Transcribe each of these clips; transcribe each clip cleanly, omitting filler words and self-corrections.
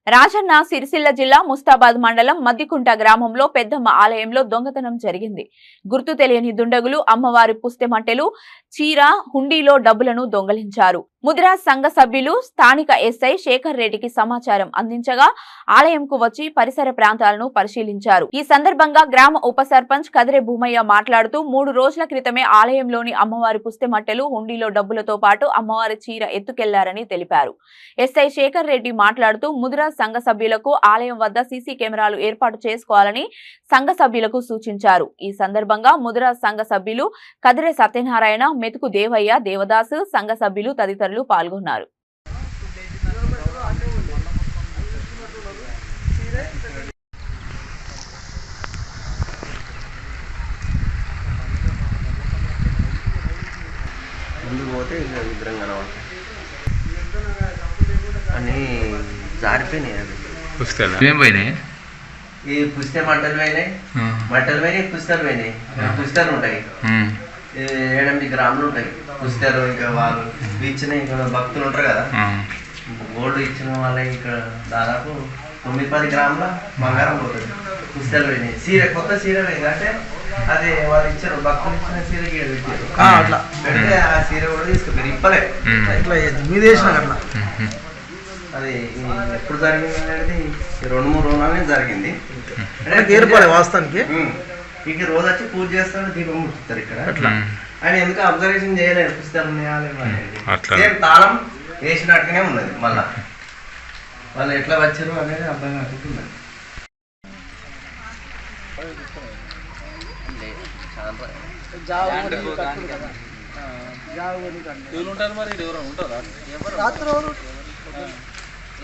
రాజన్న సిరిసిల్ల జిల్లా ముస్తాబాద్ మండలం మద్దికుంట గ్రామంలో పెద్దమ్మ ఆలయంలో దొంగతనం జరిగింది. గుర్తు తెలియని దుండగులు అమ్మవారి పుస్తెమట్టెలు, చీర, హుండీలో డబ్బులను దొంగలించారు. ముదిరాజ్ సంఘ సభ్యులు స్థానిక ఎస్ఐ శేఖర్ రెడ్డికి సమాచారం అందించగా ఆలయంకు వచ్చి పరిసర ప్రాంతాలను పరిశీలించారు. ఈ సందర్భంగా గ్రామ ఉప సర్పంచ్ కదిరే భూమయ్య మాట్లాడుతూ 3 రోజుల క్రితమే ఆలయంలోని అమ్మవారి పుస్తెమట్టెలు, హుండీలో డబ్బులతో పాటు అమ్మవారి చీర ఎత్తుకెళ్లారని తెలిపారు. ఎస్ఐ శేఖర్ రెడ్డి మాట్లాడుతూ ముదిరాజ్ సంఘ సభ్యులకు ఆలయం వద్ద సీసీ కెమెరాలు ఏర్పాటు చేసుకోవాలని సంఘ సభ్యులకు సూచించారు. ఈ సందర్భంగా ముదిరాజ్ సంఘ సభ్యులు కదిరే సత్యనారాయణ, మెతుకు దేవయ్య, దేవదాసు సంఘ సభ్యులు తదితరులు పాల్గొన్నారు. అని జారిపోయినాయి. అది పుస్తకాలు ఏం పోయినాయి? ఈ పుస్తే మట్టలు పోయినాయి, పుస్తకాలు పోయినాయి. పుస్తకాలు ఉంటాయి, 7-8 గ్రాములు ఉంటాయి పుస్తకాలు. ఇంకా వాళ్ళు ఇచ్చిన ఇంకా భక్తులు ఉంటారు కదా, గోల్డ్ ఇచ్చిన వాళ్ళ ఇక్కడ దాదాపు 9-10 గ్రాముల బంగారం పోతుంది. పుస్తకాలు పోయినాయి. సీర, కొత్త సీర పోయింది. అంటే అది వాళ్ళు ఇచ్చారు, భక్తులు ఇచ్చిన సీర పెట్టారు. అట్లా పెడితే ఆ సీర కూడా తీసుకుపోయారు. ఇప్పలే ఇట్లా మీద వేసిన అట్లా. అది ఎప్పుడు జరిగింది అనేది 2-3 రోజులనే జరిగింది. వాస్తవానికి ఇక రోజు వచ్చి పూజ చేస్తారు, దీపం ముట్టుతారు ఇక్కడ. ఆయన ఎందుకు అబ్జర్వేషన్ చేయలేదు పుస్తకాలు ఉన్నాయా అనేది. తాళం వేసినట్టుగానే ఉన్నది. మళ్ళా వాళ్ళు ఎట్లా వచ్చారు అనేది అర్థం కాకుండా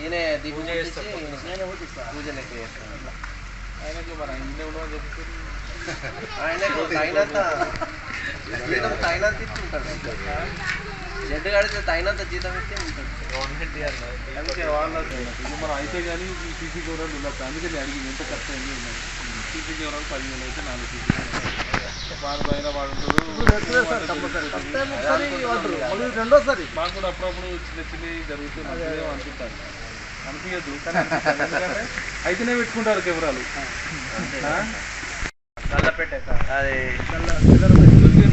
నేనే దీపం పూజ లెక్క చేస్తాను. ఆయనకు తగినంత జీతం తగినంత ఇచ్చుంటాడు. జడ్డు గడితే తగినంత జీతం ఇచ్చి ఉంటాడు. అందుకే మనం అయితే కానీ సీసీ కెమెరాలు ఉండదు. అందుకే నేను అడిగింది ఎంత ఖర్చు అయింది ఉన్నాయి. సీసీ కెమెరాలు 10,000 అయితే 4 సీసీ కెమెరాలు వాడు పైన వాడుంటాడు. రెండోసారి మాకు కూడా అప్పుడప్పుడు చిన్న చిన్నవి జరుగుతుంది అనిపిస్తారు. అనిపించదు కానీ ఎందుకంటే అయితేనే పెట్టుకుంటారు కెమెరాలు.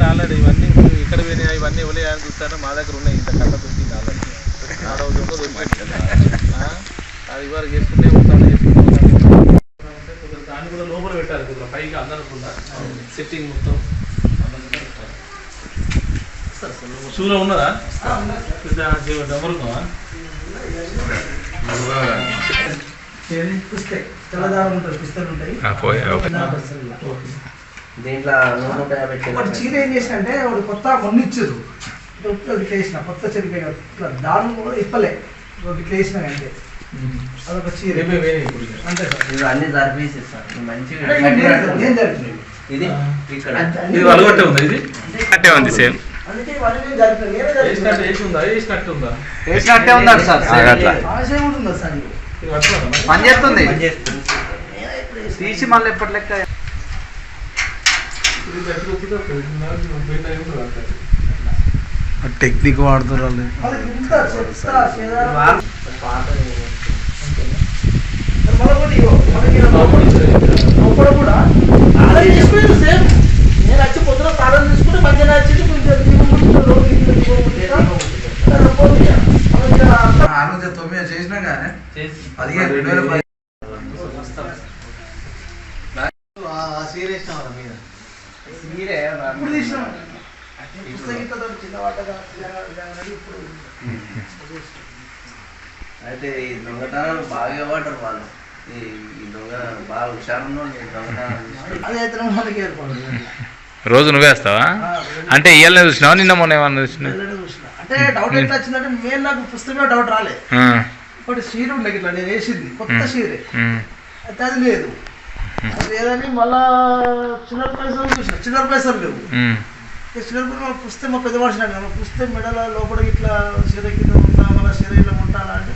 ఆల్రెడీ ఇవన్నీ ఇక్కడ పోయినాయి, ఇవన్నీ ఇవ్వలేదని చూస్తాను. మా దగ్గర ఉన్నాయి, ఇంత కట్ట దొరికింది ఆల్రెడీ. అది ఇవాళ చేసుకుంటే దాన్ని కూడా లోపల పెట్టాలి, కొద్దిగా పైగా అందరకుండా సెట్టింగ్ మొత్తం. షూలో ఉన్నదా డబ్బరుగా తెల్లదారం ఉంటుంది, పుస్తకాలు ఉంటాయి. చీర ఏం చేసిన అంటే వాడు కొత్త మొన్న ఇచ్చారు, ఇట్లా వేసిన కొత్త చెరిపోయిన ఇట్లా దారం కూడా ఇప్పలే ఇట్లా వేసిన అంటే అదొక చీర అంతే సార్. ఇది అన్ని సర్వీస్ ఇస్తారు మంచిగా. ఏం జరుగుతుంది ఇది ఇక్కడ అట్టే ఉంది సేమ్. అందుకే ఇవన్నీ జరుగుతుంది. వేసినట్టే ఉందా సార్? ఆశయం ఉంటుందా సార్? పని చేస్తుంది తీసి మళ్ళీ ఎప్పటి లెక్క టెక్నిక్ వాడుతున్నారు. కూడా సేమ్ నేను వచ్చి పొద్దున తాళం తీసుకుంటే మధ్యాహ్నం వచ్చి కొంచెం 9 చేసినా కానీ 15,000 అయితే ఈ దొంగతనాలు బాగా పడ్డారు వాళ్ళు. ఈ దొంగ బాగా హుషారున్న రోజు నువ్వేస్తావా? అంటే ఇవాళ చూసినావా, నిన్న మొన్న ఏమన్నా చూసినా? అంటే డౌట్ ఎట్లా వచ్చిందంటే మేము నాకు పుస్తకంలో డౌట్ రాలే. ఒకటి చీర ఉండే ఇట్లా నేను వేసింది కొత్త చీరే, అయితే అది లేదు. అది లేదని మళ్ళా చిల్లర పైసలు చూసిన, చిల్లర పైసలు లేవు. చిల్లర పైసలు పుస్తకం మా పెద్ద మనిషి పుస్తకం మెడల లోపల ఇట్లా చీర కింద ఉంటా, మళ్ళీ చీర ఇట్లా ఉంటా అంటే